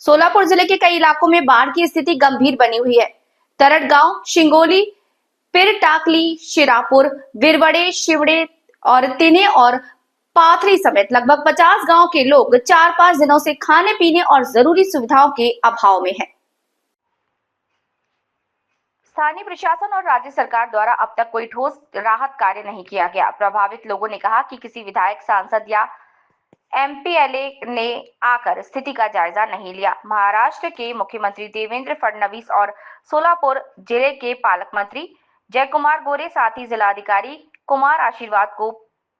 सोलापुर जिले के कई इलाकों में बाढ़ की स्थिति गंभीर बनी हुई है। तरट गांव, शिंगोली, पिरटाकली, शिरापुर, विरवड़े, शिवड़े और तिने और पाथरी समेत लगभग 50 गांव के लोग 4-5 दिनों से खाने पीने और जरूरी सुविधाओं के अभाव में हैं। स्थानीय प्रशासन और राज्य सरकार द्वारा अब तक कोई ठोस राहत कार्य नहीं किया गया। प्रभावित लोगों ने कहा कि किसी विधायक, सांसद या एमपीएलए ने आकर स्थिति का जायजा नहीं लिया। महाराष्ट्र के मुख्यमंत्री देवेंद्र फडणवीस और सोलापुर जिले के पालक मंत्री जयकुमार गोरे, साथ ही जिलाधिकारी कुमार आशीर्वाद को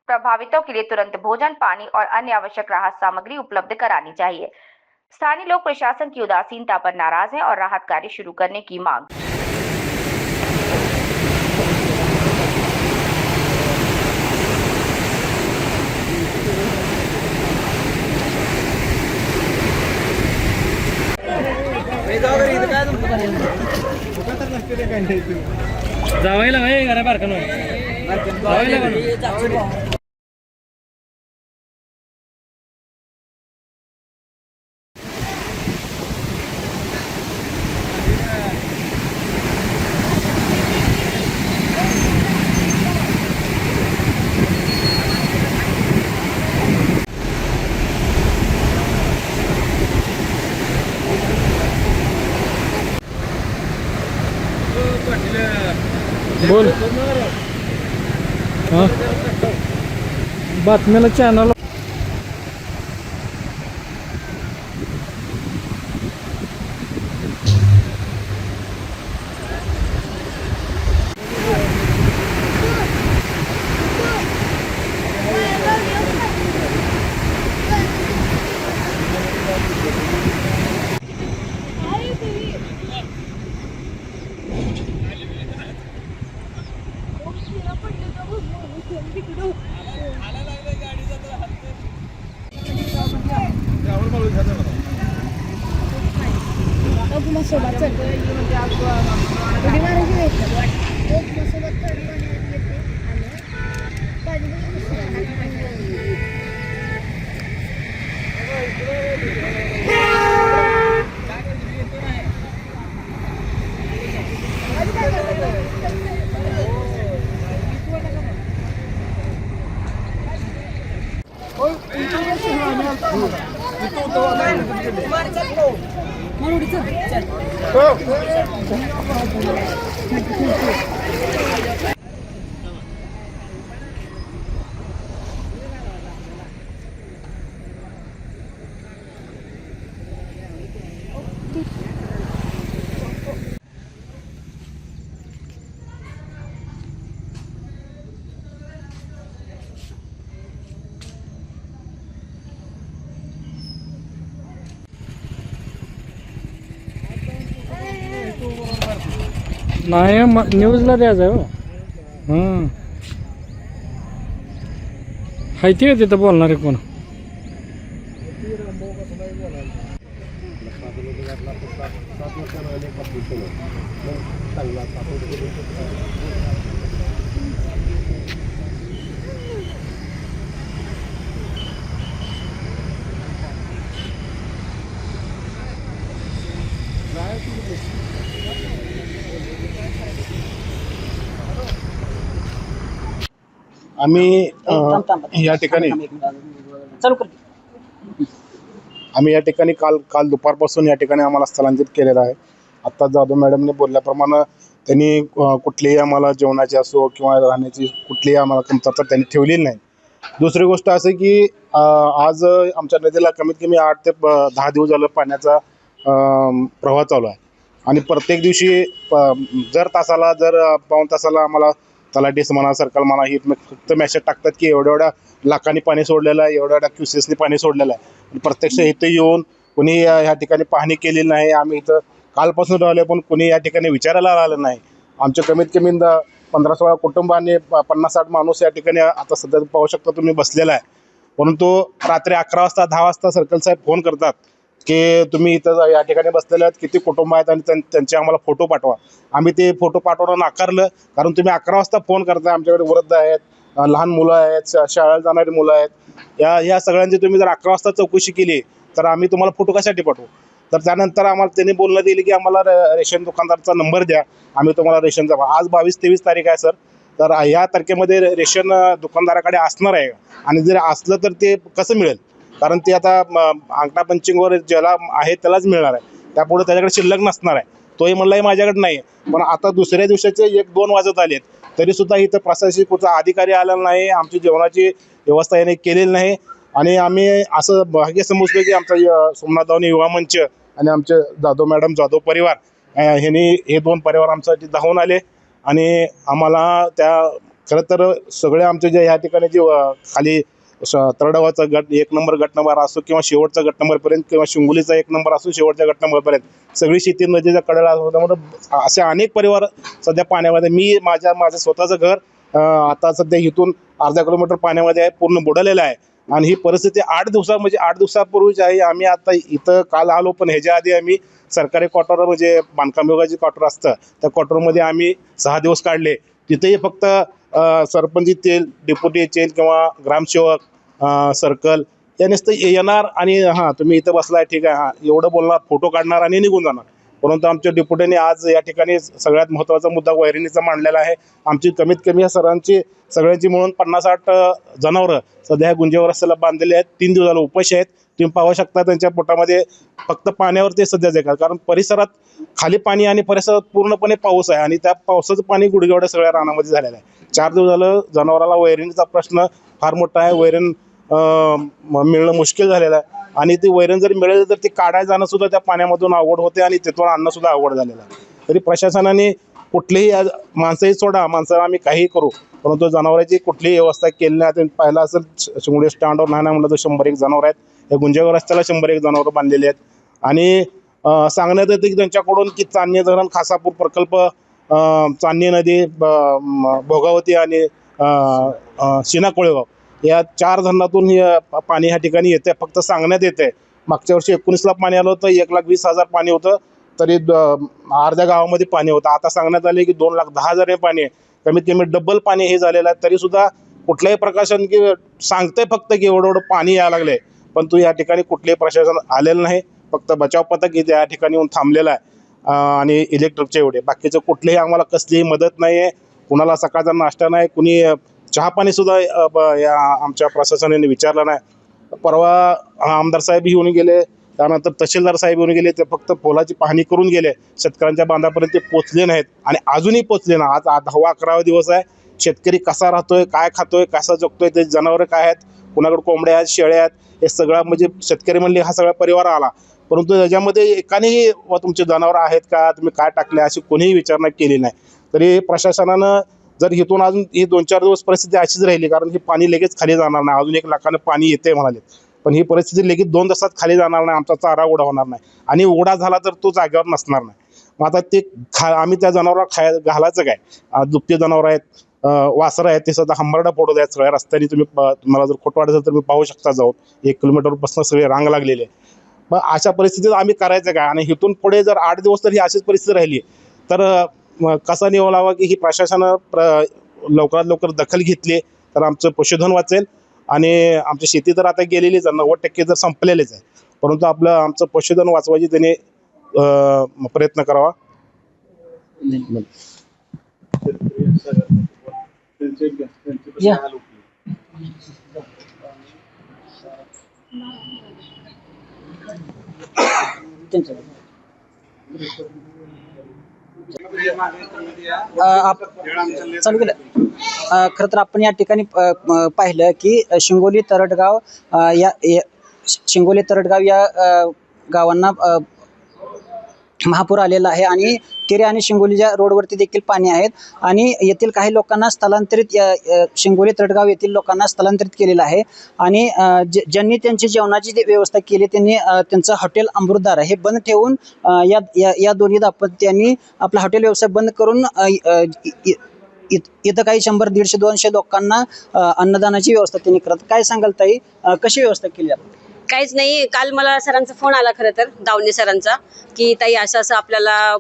प्रभावितों के लिए तुरंत भोजन, पानी और अन्य आवश्यक राहत सामग्री उपलब्ध करानी चाहिए। स्थानीय लोग प्रशासन की उदासीनता पर नाराज हैं और राहत कार्य शुरू करने की मांग। जावायला काय घरा बारकन जावायला बोल हां बातमीला चॅनल नाही न्यूजला द्यायचं आहे हो. हां हायती का तिथं बोलणार आहे कोण? आम्ही या ठिकाणी काल दुपारपासून या ठिकाणी आम्हाला स्थलांतरित केलेलं आहे. आत्ता जाधव मॅडमने बोलल्याप्रमाणे त्यांनी कुठलीही आम्हाला जेवणाची असो किंवा राहण्याची कुठलीही आम्हाला कमतरता त्यांनी ठेवलेली नाही. दुसरी गोष्ट असं की आज आमच्या नदीला कमीत कमी 8 ते 10 दिवस झालं पाण्याचा प्रवाह चालू आहे आणि प्रत्येक दिवशी जर पाऊण तासाला आम्हाला तलाठी म्हणा, सर्कल म्हणा, ही फक्त मेसेज टाकतात की एवढ्या लाखांनी पाणी सोडलेलं आहे, एवढ्या क्युसेसनी पाणी सोडलेलं आहे. प्रत्यक्ष इथे येऊन कोणी ह्या ठिकाणी पाहणी केलेली नाही. आम्ही इथं कालपासून राहिले पण कोणी या ठिकाणी विचारायला आलं नाही. आमच्या कमीत कमी 15-16 कुटुंबांनी 50-60 माणूस या ठिकाणी आता सध्या पाहू शकता तुम्ही बसलेला आहे. परंतु रात्री 11 वाजता 10 वाजता सर्कल साहेब फोन करतात की तुम्ही इथं या ठिकाणी बसलेले आहेत, किती कुटुंब आहेत आणि त्यांचे आम्हाला फोटो पाठवा. आम्ही ते फोटो पाठवणं नाकारलं, कारण तुम्ही 11 वाजता फोन करताय. आमच्याकडे वृद्ध आहेत, लहान मुलं आहेत, शाळेला जाणारी मुलं आहेत. या सगळ्यांची तुम्ही जर 11 वाजता चौकशी केली तर आम्ही तुम्हाला फोटो कशासाठी पाठवू? तर त्यानंतर आम्हाला त्यांनी बोलणं दिली की आम्हाला रेशन दुकानदाराचा नंबर द्या, आम्ही तुम्हाला रेशनचा. आज 22-23 तारीख आहे सर. तर ह्या तारखेमध्ये रेशन दुकानदाराकडे असणार आहे आणि जर असलं तर ते कसं मिळेल? कारण ते आता अंगठा पंचिंगवर ज्याला आहे त्यालाच मिळणार आहे, त्यापुढे त्याच्याकडे शिल्लक नसणार आहे. तोही म्हणलाही माझ्याकडे नाही. पण आता दुसऱ्या दिवसाचे 1-2 वाजत आलेत तरीसुद्धा इथं प्रशासकीय कुठचा अधिकारी आलेला नाही, आमची जेवणाची व्यवस्था याने केलेली नाही. आणि आम्ही असं भाग्य समजतो की आमचा सोमनाथ दावणे युवा मंच आणि आमचे जाधव मॅडम, जाधव परिवार ह्यांनी हे 2 परिवार आमच्यासाठी धावून आले आणि आम्हाला त्या खरं तर सगळे आमचे जे ह्या ठिकाणी जे खाली तळडावाचा गट 1 नंबर गट नंबर असो किंवा शेवटचा गट नंबरपर्यंत किंवा शिंगोलीचा 1 नंबर असो शेवटच्या गट नंबरपर्यंत सगळी शेती नदीच्या कडेला असल्यामुळे असे अनेक परिवार सध्या पाण्यामध्ये. मी माझं स्वतःचं घर आता सध्या इथून अर्धा किलोमीटर पाण्यामध्ये आहे, पूर्ण बुडालेलं आहे. आणि ही परिस्थिती 8 दिवसापूर्वीच आहे. आम्ही आता इथं काल आलो, पण ह्याच्या आधी आम्ही सरकारी क्वार्टर म्हणजे बांधकाम विभागाचे क्वार्टर असतं त्या क्वार्टरमध्ये आम्ही 6 दिवस काढले. तिथेही फक्त सरपंच येतील, डेप्युटी येतील किंवा ग्रामसेवक, सर्कल या नुसतं येणार आणि हां तुम्ही इथं बसलाय ठीक आहे, हां एवढं बोलणार, फोटो काढणार आणि निघून जाणार. परंतु आमच्या डेप्युटीने आज या ठिकाणी सगळ्यात महत्त्वाचा मुद्दा वैरणीचा मांडलेला आहे. आमची कमीत कमी या सगळ्यांची मिळून 50-60 जनावरं सध्या गुंजेवर रस्त्याला बांधलेले आहेत. 3 दिवस झालं उपाशी आहेत. तुम्ही पाहू शकता त्यांच्या पोटामध्ये फक्त पाण्यावर ते सध्या जगतात, कारण परिसरात खाली पाणी आणि परिसरात पूर्णपणे पाऊस आहे आणि त्या पावसाचं पाणी गुडघेवढ्या सगळ्या रानामध्ये झालेलं आहे. 4 दिवस झालं जनावराला वैरणीचा प्रश्न फार मोठा आहे. वैरण मिळणं मुश्किल झालेलं आहे आणि ती वैरण जरी मिळेल तर ती काढायला जाणं सुद्धा त्या पाण्यामधून अवघड होते आणि तिथून आणणं सुद्धा अवघड झालेलं आहे. तरी प्रशासनाने कुठलीही माणसंही सोडा, माणसं आम्ही काही करू, परंतु जनावरांची कुठलीही व्यवस्था केली नाही. तुम्ही पाहिलं असेल शिंगोली स्टँडवर नाही म्हणलं तर 101 जनावर आहेत. या गुंजेगाव रस्त्याला 101 जनावरं बांधलेली आहेत. आणि सांगण्यात येतं की त्यांच्याकडून की चांदणी धरण, खासापूर प्रकल्प, चांदणी नदी, भोगावती आणि शिना कोळेगाव या 4 धरणातून हे पाणी ह्या ठिकाणी येते. फक्त सांगण्यात येते. मागच्या वर्षी 19ला पाणी आलं होतं, 1,20,000 पाणी होतं, तरी अर्ध्या गावामध्ये पाणी होतं. आता सांगण्यात आले की 2,10,000 हे पाणी आहे. कमीत कमी डबल पाणी हे झालेलं आहे. तरीसुद्धा कुठलंही प्रशासन की सांगते फक्त की एवढं पाणी यायला लागले, पण तू या ठिकाणी कुठलेही प्रशासन आलेलं नाही. फक्त बचाव पथक इथे या ठिकाणी येऊन थांबलेलं आहे आणि इलेक्ट्रिकचे एवढे, बाकीचं कुठलीही आम्हाला कसलीही मदत नाही आहे. कुणाला सकाळचा नाश्ता नाही, कुणी चहापाणी सुद्धा या आमच्या प्रशासनाने विचारलं नाही. परवा आमदार साहेब येऊन गेले, त्यानंतर तहसीलदार साहेब येऊन गेले, ते फक्त पोलाची पाहणी करून गेले. शेतकऱ्यांच्या बांधापर्यंत ते पोचले नाहीत आणि अजूनही पोचले ना. आज 10वा-11वा दिवस आहे. शेतकरी कसा राहतोय, काय खातोय, कसा जगतोय, ते जनावरं काय आहेत, कुणाकडे कोंबड्या आहेत, शेळ्या आहेत, हे सगळं म्हणजे शेतकरी म्हणले हा सगळा परिवार आला. परंतु याच्यामध्ये एकानेही तुमचे जनावरं आहेत का, तुम्ही काय टाकले, अशी कोणीही विचारणा केली नाही. तरी प्रशासनानं जर इथून अजून ही 2-4 दिवस परिस्थिती अशीच राहिली, कारण ही पाणी लगेच खाली जाणार नाही. अजून 1 लाखानं पाणी येते म्हणाले, पण ही परिस्थिती लगेच 2 तासात खाली जाणार नाही. आमचा चारा उघडा होणार नाही आणि उघडा झाला तर तो जागेवर नसणार नाही. मग आता ते आम्ही त्या जनावरांना घालायचं काय? दुभते जनावर आहेत, वासरं आहेत, ते सुद्धा हंबरडा फोडत आहेत सगळ्या रस्त्याने. तुम्हाला जर खोटं वाटत असेल तर मी पाहू शकता जाऊन 1 किलोमीटरपासून सगळे रांग लागलेली आहे. मग अशा परिस्थितीत आम्ही करायचं काय? आणि इथून पुढे जर 8 दिवस तर ही अशीच परिस्थिती राहिली तर कसा निवड लावा की ही प्रशासनानं लवकरात लवकर दखल घेतली तर आमचं पशुधन वाचेल. आणि आमची शेती तर आता गेलेलीच आहे, 90% तर संपलेलेच आहे, परंतु आमचं पशुधन वाचवायची त्यांनी प्रयत्न करावा. चालू केलं. खरं तर आपण या ठिकाणी पाहिलं की शिंगोली तरटगाव या गावांना महापूर आलेला आहे आणि केरे आणि शिंगोलीच्या रोडवरती देखील पाणी आहेत आणि येथील काही लोकांना स्थलांतरित शिंगोली तरटगाव येथील लोकांना स्थलांतरित केलेलं आहे. आणि ज्यांनी त्यांची जेवणाची व्यवस्था केली त्यांनी त्यांचं हॉटेल अमृतधार हे बंद ठेवून या दोन्ही दाम्पत्यांनी आपला हॉटेल व्यवसाय बंद करून इथं काही 100, 150, 200 लोकांना अन्नदानाची व्यवस्था त्यांनी करत. काय सांगाल ताई, कशी व्यवस्था केली आपण? काहीच नाही. काल मला सरांचा फोन आला खरं तर, दावणे सरांचा, की ताई असं असं आपल्याला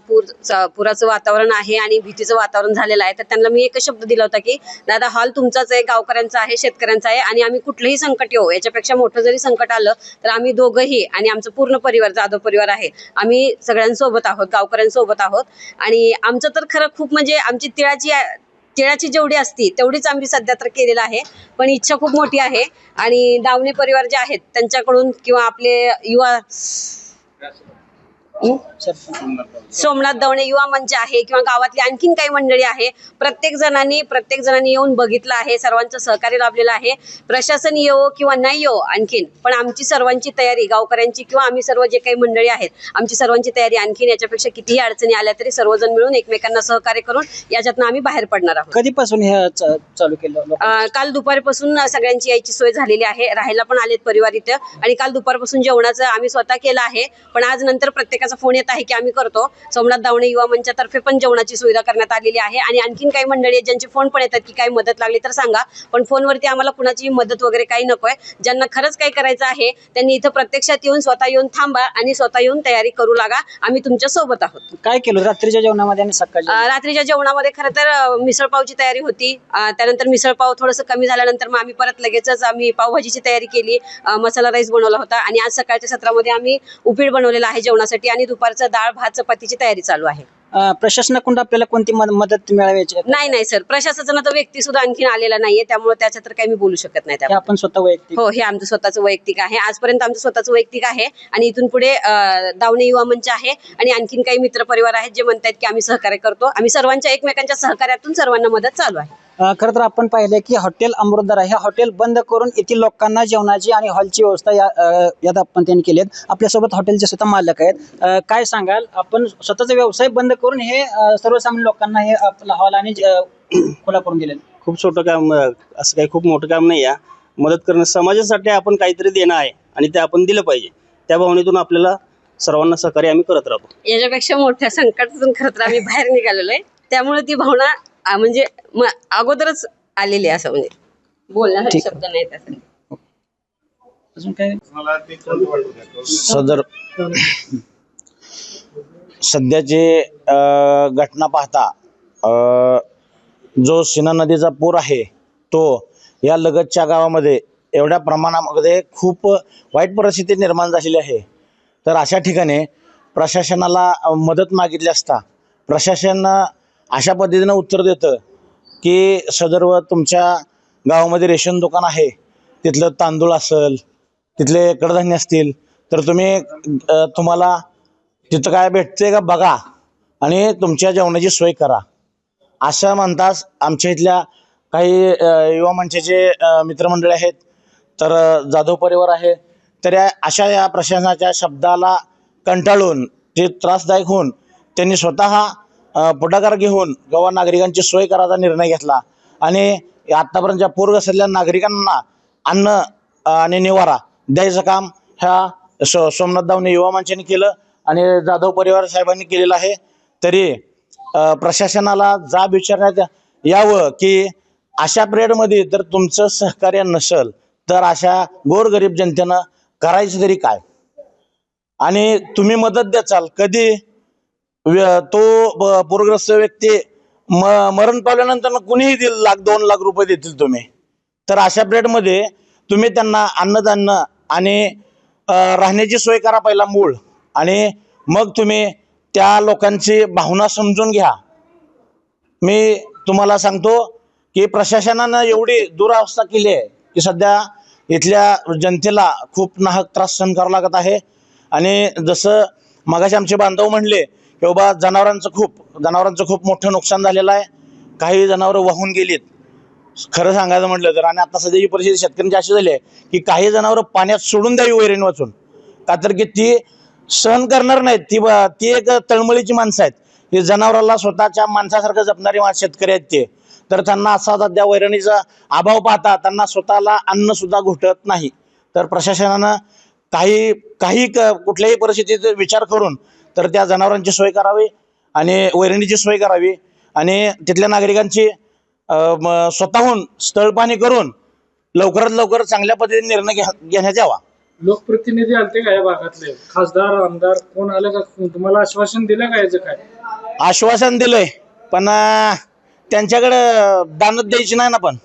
पुराचं वातावरण आहे आणि भीतीचं वातावरण झालेलं आहे. तर त्यांना मी एकच शब्द दिला होता की दादा हॉल तुमचाच आहे, गावकऱ्यांचा आहे, शेतकऱ्यांचा आहे आणि आम्ही कुठलंही संकट येऊ, याच्यापेक्षा मोठं जरी संकट आलं तर आम्ही दोघंही आणि आमचं पूर्ण परिवार जाधव परिवार आहे, आम्ही सगळ्यांसोबत आहोत, गावकऱ्यांसोबत आहोत. आणि आमचं तर खरं खूप म्हणजे आमची तिळाची जेवढी असती तेवढीच आम्ही सध्या तर केलेलं आहे, पण इच्छा खूप मोठी आहे. आणि दावणे परिवार जे आहेत त्यांच्याकडून किंवा आपले युवा सोमनाथ दावणे युवा मंच आहे किंवा गावातली आणखीन काही मंडळी आहे, प्रत्येक जणांनी येऊन बघितलं आहे, सर्वांचं सहकार्य लाभलेलं आहे. प्रशासन येवो किंवा नाही येवो आणखीन, पण आमची सर्वांची तयारी, गावकऱ्यांची किंवा आम्ही सर्व जे काही मंडळी आहेत, आमची सर्वांची तयारी आणखीन याच्यापेक्षा कितीही अडचणी आल्या तरी सर्वजण मिळून एकमेकांना सहकार्य करून याच्यातनं आम्ही बाहेर पडणार आहोत. कधीपासून हे चालू केलं? काल दुपारपासून सगळ्यांची यायची सोय झालेली आहे, राहायला पण आलेत परिवार इथं. आणि काल दुपारपासून जेवणाचं आम्ही स्वतः केलं आहे, पण आज नंतर प्रत्येकाचा फोन येत आहे की आम्ही करतो. सोमनाथ दावणे युवा मंचातर्फे पण जेवणाची सुविधा करण्यात आलेली आहे. आणि आणखीन काही मंडळी आहेत ज्यांचे फोन पण येतात की काही मदत लागली तर सांगा, पण फोनवरती आम्हाला कुणाची मदत वगैरे काही नकोय. ज्यांना खरंच काही करायचं आहे त्यांनी इथं प्रत्यक्षात येऊन स्वतः येऊन थांबा आणि स्वतः येऊन तयारी करू लागा, आम्ही तुमच्या सोबत आहोत. काय केलं रात्रीच्या जेवणामध्ये आणि सकाळी? रात्रीच्या जेवणामध्ये खरं तर मिसळपावची तयारी होती. त्यानंतर मिसळपाव थोडंसं कमी झाल्यानंतर मग आम्ही परत लगेचच आम्ही पावभाजीची तयारी केली, मसाला राईस बनवला होता. आणि आज सकाळच्या सत्रामध्ये आम्ही उपीट बनवलेला आहे जेवणासाठी आणि दुपारचं डाळ भात चपातीची तयारी चालू आहे. प्रशासनाकडून आपल्याला कोणती मदत मिळावी? नाही सर, प्रशासनाचा तर व्यक्ती सुद्धा आणखीन आलेला नाहीये, त्यामुळे त्याच्या तर काही मी बोलू शकत नाही. हे आपण स्वतः वैयक्तिक? हो, हे आमचं स्वतःचं वैयक्तिक आहे. आजपर्यंत आमचं स्वतःचं वैयक्तिक आहे आणि इथून पुढे दावणे युवा मंच आहे आणि आणखीन काही मित्र परिवार आहेत जे म्हणतात की आम्ही सहकार्य करतो. आम्ही सर्वांच्या एकमेकांच्या सहकार्यातून सर्वांना मदत चालू आहे. खरं तर आपण पाहिलं की हॉटेल अमृतधारा हे हॉटेल बंद करून येथील लोकांना जेवणाची आणि हॉलची व्यवस्था यात आपण त्यांनी केली आहे. आपल्यासोबत हॉटेलचे स्वतः मालक आहेत. काय सांगाल, आपण स्वतःचा व्यवसाय बंद करून हे सर्वसामान्य लोकांना हे आपला हॉल आणि खुला करून दिले? खूप छोटं काम, असं काही खूप मोठं काम नाही. मदत करणं समाजासाठी आपण काहीतरी देणं आहे आणि ते आपण दिलं पाहिजे. त्या भावनेतून आपल्याला सर्वांना सहकार्य आम्ही करत राहतो. याच्यापेक्षा मोठ्या संकटातून खरं तर आम्ही बाहेर निघालेलो आहे, त्यामुळे ती भावना म्हणजे अगोदरच आलेली आहे, असं म्हणजे बोलण्यासाठी शब्द नाही त्यासाठी. अजून काय सदर सध्याची घटना पाहता जो सीना नदीचा पूर आहे तो या लगतच्या गावामध्ये एवढ्या प्रमाणामध्ये खूप वाईट परिस्थिती निर्माण झालेली आहे. तर अशा ठिकाणी प्रशासनाला मदत मागितली असता प्रशासन अशा पद्धतीनं उत्तर देतं की सदर्व तुमच्या गावामध्ये रेशन दुकान आहे, तिथलं तांदूळ असेल, तिथले कडधान्य असतील तर तुम्हाला तिथं काय भेटते का बघा आणि तुमच्या जेवणाची सोय करा, असं म्हणताच आमच्या इथल्या काही युवा मंचाचे मित्रमंडळी आहेत, तर जाधव परिवार आहे, तर या प्रशासनाच्या शब्दाला कंटाळून ते त्रासदायक होऊन त्यांनी स्वतः पुढाकार घेऊन गावा नागरिकांची सोय करायचा निर्णय घेतला आणि आतापर्यंतच्या पूरग्रस्तांच्या नागरिकांना अन्न आणि निवारा द्यायचं काम ह्या सोमनाथ दावणे युवा मंचाने केलं आणि जाधव परिवार साहेबांनी केलेलं आहे. तरी प्रशासनाला जाब विचारण्यात यावं की अशा पिरियडमध्ये जर तुमचं सहकार्य नसेल तर अशा गोरगरीब जनतेनं करायचं तरी काय, आणि तुम्ही मदत द्याचाल कधी? तो पूरग्रस्त व्यक्ती मरण पावल्यानंतर कुणीही देईल, 1-2 लाख रुपये देतील तुम्ही. तर अशा पिरियडमध्ये तुम्ही त्यांना अन्नधान्य आणि राहण्याची सोय करा पहिला मूळ, आणि मग तुम्ही त्या लोकांची भावना समजून घ्या. मी तुम्हाला सांगतो की प्रशासनानं एवढी दुरावस्था केली आहे की सध्या इथल्या जनतेला खूप नाहक त्रास सहन करावा लागत आहे. आणि जसं मगाशी आमचे बांधव म्हणले की बाबा जनावरांचं खूप मोठं नुकसान झालेलं आहे, काही जनावरं वाहून गेलीत खरं सांगायचं म्हटलं तर. आणि आता सध्याची परिस्थिती शेतकऱ्यांची अशी झाली आहे की काही जनावरं पाण्यात सोडून द्यावी वैरण वाचून, का तर की ती सहन करणार नाहीत. ती एक तळमळीची माणसं आहेत, ही जनावराला स्वतःच्या माणसासारखं जपणारी शेतकरी आहेत ते. तर त्यांना असा सध्या वैरणीचा अभाव पाहता त्यांना स्वतःला अन्न सुद्धा घुटत नाही. तर प्रशासनानं कुठल्याही परिस्थितीत विचार करून तर त्या जनावरांची सोय करावी आणि वैरणीची सोय करावी आणि तिथल्या नागरिकांची स्वतःहून स्थळपाहणी करून लवकरात लवकर चांगल्या पद्धतीने निर्णय घेण्यात यावा. लोकप्रतिनिधी आलते का या भागातले, खासदार आमदार कोण आले का? तुम्हाला आश्वासन दिलं का याचं काय? आश्वासन दिलंय पण त्यांच्याकडे दानत द्यायची नाही ना. पण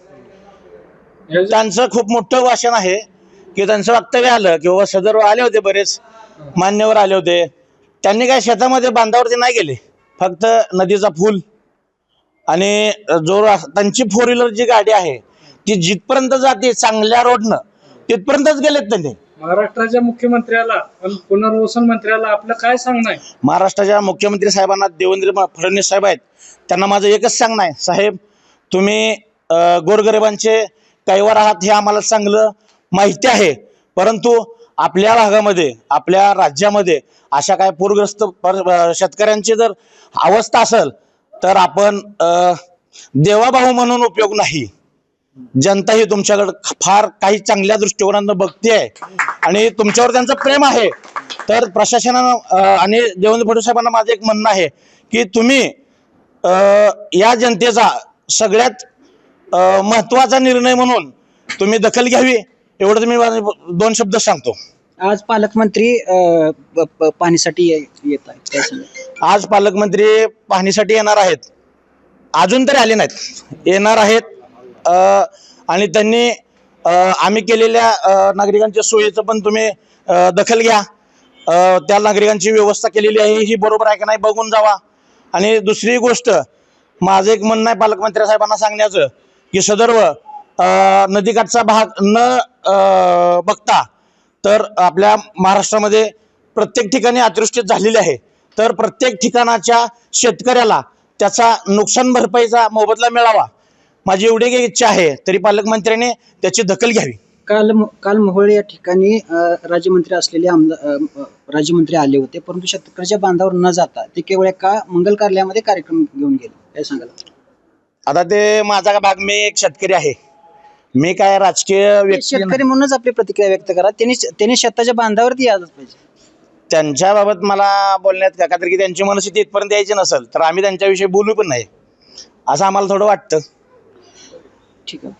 याचं- त्यांचं खूप मोठं भाषण आहे की त्यांचं वक्तव्य आलं की बाबा सदर आले होते, बरेच मान्यवर आले होते. त्यांनी काय शेतामध्ये बांधावरती नाही गेले, फक्त नदीचा पूल आणि त्यांची 4 व्हीलर जी गाडी आहे ती जिथपर्यंत जाते चांगल्या रोडनं तिथपर्यंतच गेलेत त्यांनी. महाराष्ट्राच्या मुख्यमंत्र्याला आणि पुनर्वसन मंत्र्याला आपलं काय सांगणं आहे? महाराष्ट्राच्या मुख्यमंत्री साहेबांना, देवेंद्र फडणवीस साहेब आहेत, त्यांना माझं एकच सांगणं आहे, साहेब तुम्ही गोरगरिबांचे कैवार आहात हे आम्हाला चांगलं माहिती आहे, परंतु आपल्या भागामध्ये, आपल्या राज्यामध्ये अशा काय पूरग्रस्त शेतकऱ्यांची जर अवस्था असेल तर आपण देवाभाऊ म्हणून उपयोग नाही. जनता ही तुमच्याकडे फार काही चांगल्या दृष्टिकोनानं बघते आहे आणि तुमच्यावर त्यांचं प्रेम आहे. तर प्रशासनानं आणि देवेंद्र फडणवीस साहेबांना माझं एक म्हणणं आहे की तुम्ही या जनतेचा सगळ्यात महत्वाचा निर्णय म्हणून तुम्ही दखल घ्यावी, एवढं तुम्ही 2 शब्द सांगतो. आज पालकमंत्री पाहणीसाठी येत आहेत, काय सांगाल? आज पालकमंत्री पाहणीसाठी येणार आहेत, अजून तरी आले नाहीत, येणार आहेत. आणि त्यांनी आम्ही केलेल्या नागरिकांच्या सोयीचं पण तुम्ही दखल घ्या. त्या नागरिकांची व्यवस्था केलेली आहे ही बरोबर आहे का नाही बघून जावा. आणि दुसरी गोष्ट माझं एक म्हणणं आहे पालकमंत्री साहेबांना सांगण्याचं की सदर्व नदीकाठचा भाग न बघता तर आपल्या महाराष्ट्रामध्ये प्रत्येक ठिकाणी अतिवृष्टी झालेली आहे, तर प्रत्येक ठिकाणाच्या शेतकऱ्याला त्याचा नुकसान भरपाईचा मोबदला मिळावा, माझी एवढी काही इच्छा आहे. तरी पालकमंत्र्यांनी त्याची दखल घ्यावी. काल मोहोळ या ठिकाणी राज्यमंत्री असलेले राज्यमंत्री आले होते, परंतु शेतकऱ्याच्या बांधावर न जाता ते केवळ एका मंगल कार्यालयामध्ये कार्यक्रम घेऊन गेले, काय सांगाल? आता ते माझा भाग, मी एक शेतकरी आहे, मी काय राजकीय व्यक्ती शेतकरी म्हणूनच आपली प्रतिक्रिया व्यक्त करा. त्यांनी शेताच्या बांधावरती यायलाच पाहिजे. त्यांच्याबाबत मला बोलण्यात का तर की त्यांची मनस्थिती इथपर्यंत यायची नसेल तर आम्ही त्यांच्याविषयी बोलू पण नाही असं आम्हाला थोडं वाटतं. ठीक आहे.